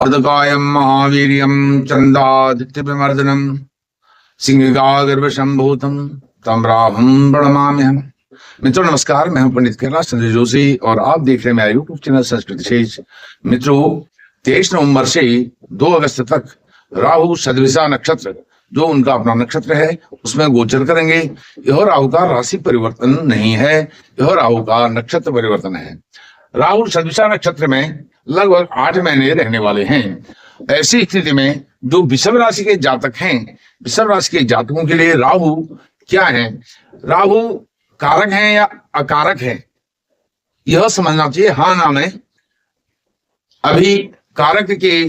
अर्धकायं महावीर्यं चंदादित्यविमर्दनम सिंहगागर्भसंभूतं तं रामं प्रणमाम्यहम्। मित्रों नमस्कार, मैं हूं पंडित कैलाश चंद्र जोशी और आप देख रहे हैं मेरा यूट्यूब चैनल संस्कृत शेष। मित्रों 23 नवंबर से 2 अगस्त तक राहु सदविषा नक्षत्र जो उनका अपना नक्षत्र है उसमें गोचर करेंगे। यह राहु का राशि परिवर्तन नहीं है, यह राहु का नक्षत्र परिवर्तन है। राहु सदविषा नक्षत्र में लगभग 8 महीने रहने वाले हैं। ऐसी स्थिति में जो वृषभ राशि के जातक हैं, वृषभ राशि के जातकों के लिए राहु क्या है, राहु कारक है या अकारक है, यह समझना चाहिए। हाँ ना में अभी कारक के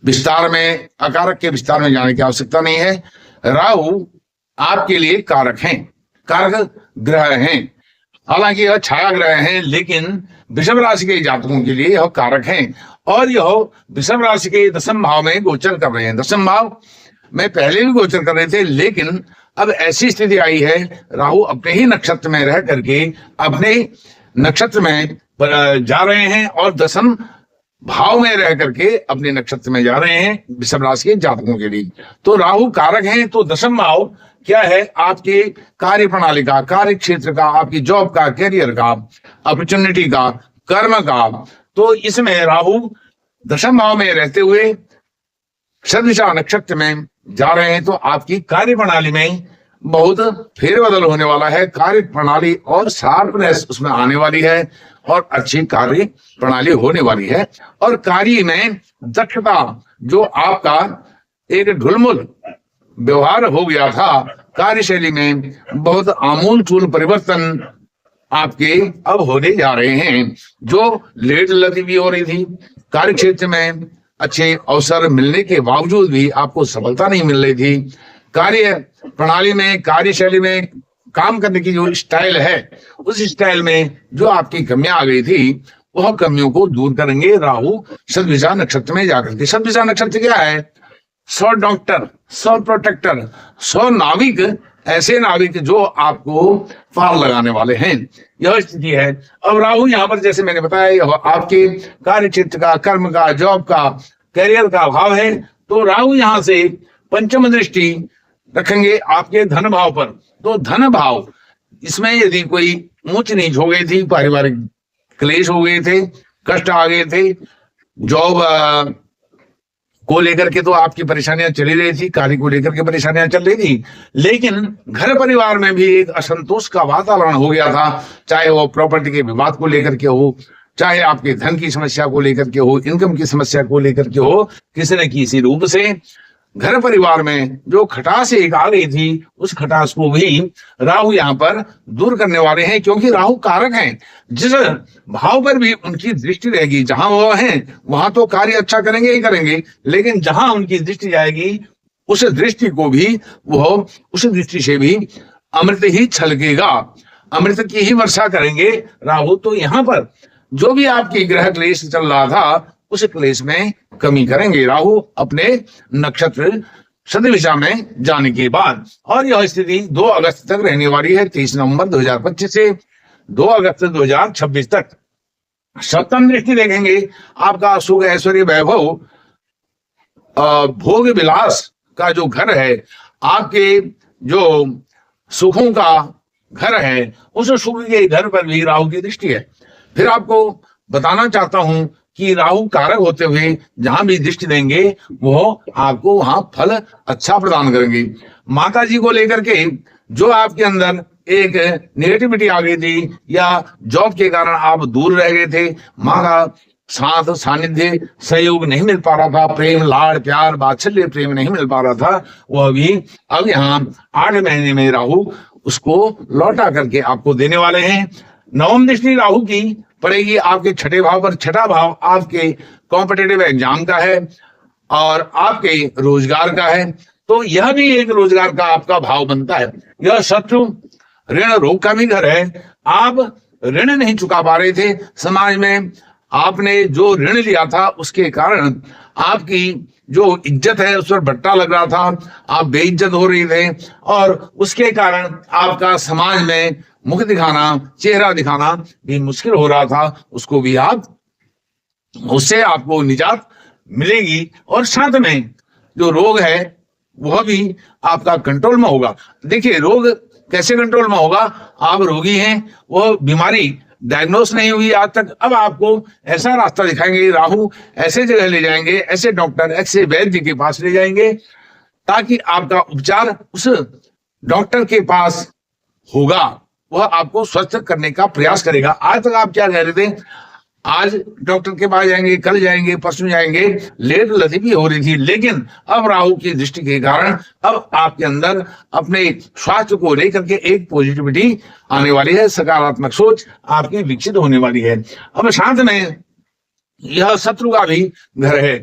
विस्तार में, अकारक के विस्तार में जाने की आवश्यकता नहीं है। राहु आपके लिए कारक हैं, कारक ग्रह हैं। हालांकि यह छाया ग्रह हैं, लेकिन वृषभ राशि के जातकों के लिए यह कारक हैं और यह वृषभ राशि के 10वें भाव में गोचर कर रहे हैं। 10वें भाव में पहले भी गोचर कर रहे थे, लेकिन अब ऐसी स्थिति आई है राहु अपने ही नक्षत्र में रह करके अपने नक्षत्र में जा रहे हैं और 10वें भाव में रह करके अपने नक्षत्र में जा रहे हैं वृषभ राशि के जातकों के लिए। तो राहु कारक हैं, तो 10वें भाव क्या है, आपके कार्य प्रणाली का, कार्य क्षेत्र का, आपकी जॉब का, करियर का, अपॉर्चुनिटी का, कर्म का। तो इसमें राहु 10वें भाव में रहते हुए सदविषा नक्षत्र में जा रहे हैं, तो आपकी कार्य प्रणाली में बहुत फेरबदल होने वाला है। कार्य प्रणाली और शार्पनेस उसमें आने वाली है और अच्छी कार्य प्रणाली होने वाली है। और कार्य में दक्षता, जो आपका एक ढुलमुल व्यवहार हो गया था, कार्यशैली में बहुत आमूलचूल परिवर्तन आपके अब होने जा रहे हैं। जो लेट लती भी हो रही थी, कार्य क्षेत्र में अच्छे अवसर मिलने के बावजूद भी आपको सफलता नहीं मिल रही थी, कार्य प्रणाली में, कार्यशैली में काम करने की जो स्टाइल है, उस स्टाइल में जो आपकी कमियां आ गई थी, वह कमियों को दूर करेंगे राहु सदविषा नक्षत्र में जाकर के। सदविषा नक्षत्र क्या है? 100 डॉक्टर, 100 प्रोटेक्टर, 100 नाविक, ऐसे नाविक जो आपको पार लगाने वाले हैं, यह स्थिति है। अब राहु यहाँ पर जैसे मैंने बताया आपके कार्य क्षेत्र का, कर्म का, जॉब का, करियर का भाव है। तो राहु यहाँ से पंचम दृष्टि रखेंगे आपके धन भाव पर। तो धन भाव, इसमें यदि कोई ऊंच नीच हो गई थी, पारिवारिक क्लेश हो गए थे, कष्ट आ गए थे, जॉब को लेकर के तो आपकी परेशानियां चली रही थी, कार्य को लेकर के परेशानियां चल रही थी, लेकिन घर परिवार में भी एक असंतोष का वातावरण हो गया था। चाहे वो प्रॉपर्टी के विवाद को लेकर के हो, चाहे आपके धन की समस्या को लेकर के हो, इनकम की समस्या को लेकर के हो, किसी न किसी रूप से घर परिवार में जो खटास एक आ गई थी, उस खटास को भी राहु यहाँ पर दूर करने वाले हैं। क्योंकि राहु कारक हैं, जिस भाव पर भी उनकी दृष्टि रहेगी, जहां वो हैं वहां तो कार्य अच्छा करेंगे ही करेंगे, लेकिन जहां उनकी दृष्टि जाएगी उस दृष्टि को भी वो, उस दृष्टि से भी अमृत ही छलकेगा, अमृत की ही वर्षा करेंगे राहु। तो यहाँ पर जो भी आपकी ग्रह क्लेश चल रहा था, उस क्लेश में कमी करेंगे राहु अपने नक्षत्र सदविषा में जाने के बाद। और यह स्थिति 2 अगस्त तक रहने वाली है, 23 नवंबर 2025 से 2 अगस्त 2026 तक। सप्तम दृष्टि देखेंगे, आपका सुख, ऐश्वर्य, वैभव, भोग विलास का जो घर है, आपके जो सुखों का घर है, उस सुख के घर पर भी राहु की दृष्टि है। फिर आपको बताना चाहता हूं कि राहु कारक होते हुए जहां भी दृष्टि देंगे वो आपको वहां फल अच्छा प्रदान करेंगे। माता जी को लेकर के जो आपके अंदर एक नेगेटिविटी आ गई थी या जॉब के कारण आप दूर रह गए थे, माँ का साथ, सानिध्य, सहयोग नहीं मिल पा रहा था, प्रेम, लाड़, प्यार, वात्सल्य प्रेम नहीं मिल पा रहा था, वह भी अब यहाँ 8 महीने में राहु उसको लौटा करके आपको देने वाले हैं। नवम दृष्टि राहु की पड़ेगी आपके 6ठे भाव पर। 6ठा भाव आपके कॉम्पिटिटिव एग्जाम का है और आपके रोजगार का है। तो यह भी एक रोजगार का आपका भाव बनता है। यह शत्रु, ऋण, रोग का भी घर है। आप ऋण नहीं चुका पा रहे थे, समाज में आपने जो ऋण लिया था उसके कारण आपकी जो इज्जत है उस पर बट्टा लग रहा था, आप बेइज्जत हो रही थे और उसके कारण आपका समाज में मुख दिखाना, चेहरा दिखाना भी मुश्किल हो रहा था। उसको भी आप, उससे आपको निजात मिलेगी और साथ में जो रोग है वह भी आपका कंट्रोल में होगा। देखिए रोग कैसे कंट्रोल में होगा, आप रोगी हैं, वो बीमारी डायग्नोस नहीं हुई आज तक, अब आपको ऐसा रास्ता दिखाएंगे राहु, ऐसे जगह ले जाएंगे, ऐसे डॉक्टर, ऐसे वैद्य के पास ले जाएंगे ताकि आपका उपचार उस डॉक्टर के पास होगा, वह आपको स्वस्थ करने का प्रयास करेगा। आज तक आप क्या कह रहे थे, आज डॉक्टर के पास जाएंगे, कल जाएंगे, परसों जाएंगे, लेट लतीफी हो रही थी, लेकिन अब राहु की दृष्टि के कारण अब आपके अंदर अपने स्वास्थ्य को लेकर के एक पॉजिटिविटी आने वाली है, सकारात्मक सोच आपकी विकसित होने वाली है। अब साथ में यह शत्रु का भी घर है।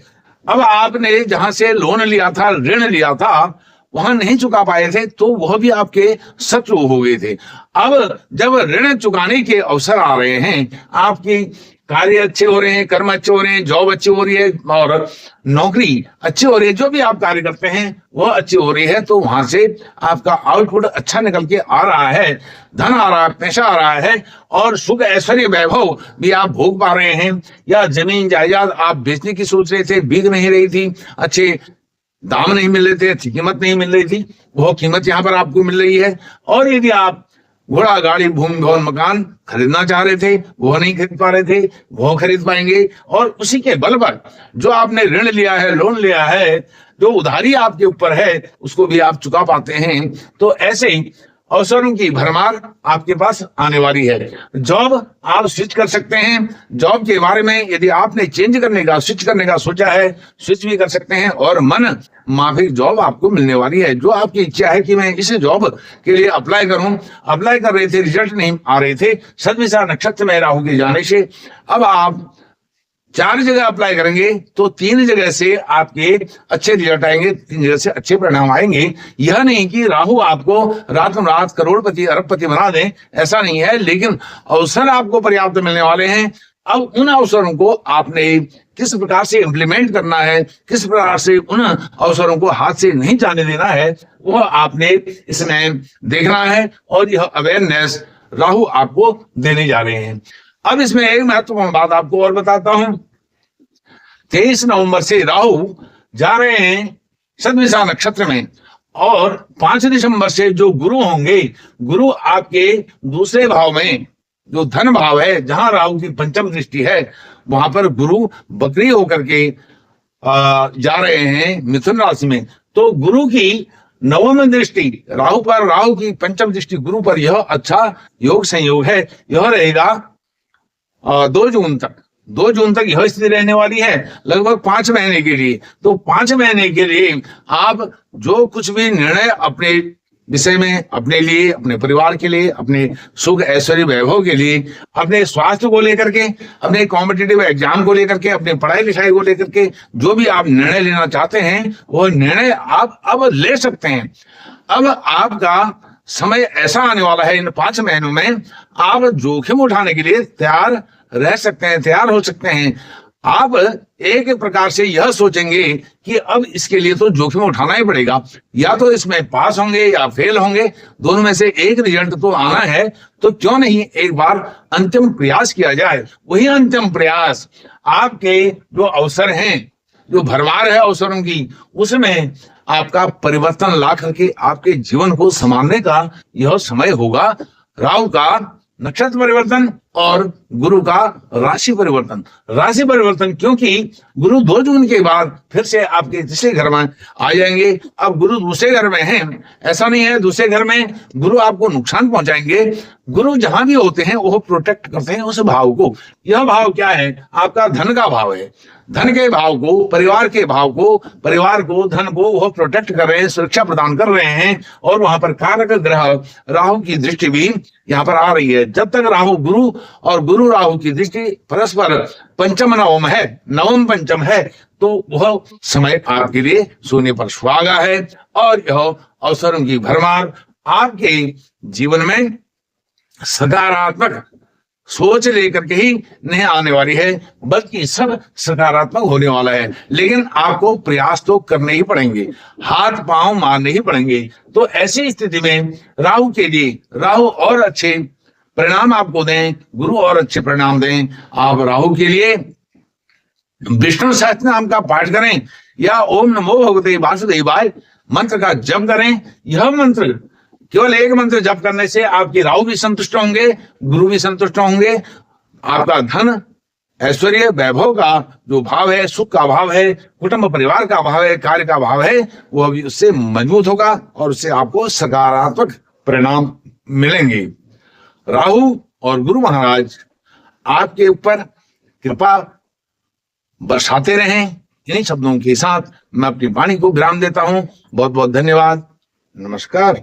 अब आपने जहां से लोन लिया था, ऋण लिया था, वहां नहीं चुका पाए थे तो वह भी आपके शत्रु हो गए थे। अब जब ऋण चुकाने के अवसर आ रहे हैं, आपकी कार्य अच्छे हो रहे हैं, कर्म अच्छे हो रहे हैं, जॉब अच्छी हो रही है और नौकरी अच्छी हो रही है, जो भी आप कार्य करते हैं वह अच्छी हो रही है, तो वहां से आपका आउटपुट अच्छा निकल के आ रहा है, धन आ रहा है, पैसा आ रहा है और सुख ऐश्वर्य वैभव भी आप भोग पा रहे हैं। या जमीन जायदाद आप बेचने की सोच रहे थे, बिक नहीं रही थी, अच्छे दाम नहीं मिल रहे थे, अच्छी कीमत नहीं मिल रही थी, वो कीमत यहाँ पर आपको मिल रही है। और यदि आप घोड़ा गाड़ी भूमि भवन मकान खरीदना चाह रहे थे, वो नहीं खरीद पा रहे थे, वो खरीद पाएंगे और उसी के बल पर जो आपने ऋण लिया है, लोन लिया है, जो उधारी आपके ऊपर है, उसको भी आप चुका पाते हैं। तो ऐसे ही अवसरों की भरमार आपके पास आने वाली है। जॉब आप स्विच कर सकते हैं, जॉब के बारे में यदि आपने चेंज करने का, स्विच करने का सोचा है, स्विच भी कर सकते हैं और मन माफिक जॉब आपको मिलने वाली है। जो आपकी इच्छा है कि मैं इस जॉब के लिए अप्लाई करूं, अप्लाई कर रहे थे, रिजल्ट नहीं आ रहे थे, सदविशा नक्षत्र में राहु के जाने से अब आप 4 जगह अप्लाई करेंगे तो 3 जगह से आपके अच्छे रिजल्ट आएंगे, 3 जगह से अच्छे परिणाम आएंगे। यह नहीं कि राहु आपको रातों रात करोड़पति अरबपति बना दे, ऐसा नहीं है, लेकिन अवसर आपको पर्याप्त मिलने वाले हैं। अब उन अवसरों को आपने किस प्रकार से इंप्लीमेंट करना है, किस प्रकार से उन अवसरों को हाथ से नहीं जाने देना है, वह आपने इसमें देखना है और यह अवेयरनेस राहु आपको देने जा रहे हैं। अब इसमें एक महत्वपूर्ण बात आपको और बताता हूं, 23 नवंबर से राहु जा रहे हैं सदविशा नक्षत्र में और 5 दिसंबर से जो गुरु होंगे, गुरु आपके दूसरे भाव में, जो धन भाव है, जहां राहु की पंचम दृष्टि है, वहां पर गुरु बकरी होकर के जा रहे हैं मिथुन राशि में। तो गुरु की नवम दृष्टि राहु पर, राहु की पंचम दृष्टि गुरु पर, यह अच्छा योग संयोग है। यह रहेगा 2 जून तक यह स्थिति रहने वाली है, लगभग 5 महीने के लिए। तो 5 महीने के लिए आप जो कुछ भी निर्णय अपने विषय में, अपने लिए, अपने परिवार के लिए, अपने सुख ऐश्वर्य वैभव के लिए, अपने स्वास्थ्य को लेकर के, अपने कॉम्पिटिटिव एग्जाम को लेकर के, अपने पढ़ाई लिखाई को लेकर के जो भी आप निर्णय लेना चाहते हैं, वो निर्णय आप अब ले सकते हैं। अब आपका समय ऐसा आने वाला है, इन 5 महीनों में आप जोखिम उठाने के लिए तैयार रह सकते हैं, तैयार हो सकते हैं। आप एक प्रकार से यह सोचेंगे कि अब इसके लिए तो जोखिम उठाना ही पड़ेगा, या तो इसमें पास होंगे या फेल होंगे, दोनों में से एक रिजल्ट तो आना है, तो क्यों नहीं एक बार अंतिम प्रयास किया जाए। वही अंतिम प्रयास आपके जो अवसर हैं, जो भरमार है अवसरों की, उसमें आपका परिवर्तन ला करके आपके जीवन को संभालने का यह समय होगा। राहु का नक्षत्र परिवर्तन और गुरु का राशि परिवर्तन। राशि परिवर्तन क्योंकि गुरु 2 जून के बाद फिर से आपके तीसरे घर में आ जाएंगे। अब गुरु दूसरे घर में हैं, ऐसा नहीं है दूसरे घर में गुरु आपको नुकसान पहुंचाएंगे। गुरु जहां भी होते हैं वो प्रोटेक्ट करते हैं उस भाव को। यह भाव क्या है? आपका धन का भाव है। धन के भाव को, परिवार के भाव को, परिवार को, धन को वो प्रोटेक्ट कर रहे हैं, सुरक्षा प्रदान कर रहे हैं। और वहां पर कारक ग्रह राहु की दृष्टि भी यहाँ पर आ रही है। जब तक राहु गुरु और गुरु राहु की दृष्टि परस्पर पंचम नवम है, नवम पंचम है, तो वह समय आपके लिए सोने पर सुहागा है। और यह अवसरों की भरमार आपके जीवन में सकारात्मक सोच लेकर के ही नहीं आने वाली है, बल्कि सब सकारात्मक होने वाला है। लेकिन आपको प्रयास तो करने ही पड़ेंगे, हाथ पांव मारने ही पड़ेंगे। तो ऐसी स्थिति में राहु के लिए, राहु और अच्छे परिणाम आपको दें, गुरु और अच्छे परिणाम दें। आप राहु के लिए विष्णु सहस्त्र नाम का पाठ करें या ओम नमो भगवते वासुदेवाय मंत्र का जप करें। यह मंत्र, केवल एक मंत्र जप करने से आपके राहु भी संतुष्ट होंगे, गुरु भी संतुष्ट होंगे, आपका धन ऐश्वर्य वैभव का जो भाव है, सुख का भाव है, कुटुंब परिवार का भाव है, कार्य का भाव है, वो अभी उससे मजबूत होगा और उससे आपको सकारात्मक परिणाम मिलेंगे। राहु और गुरु महाराज आपके ऊपर कृपा बरसाते रहें। इन्हीं शब्दों के साथ मैं अपनी वाणी को विराम देता हूं। बहुत बहुत धन्यवाद। नमस्कार।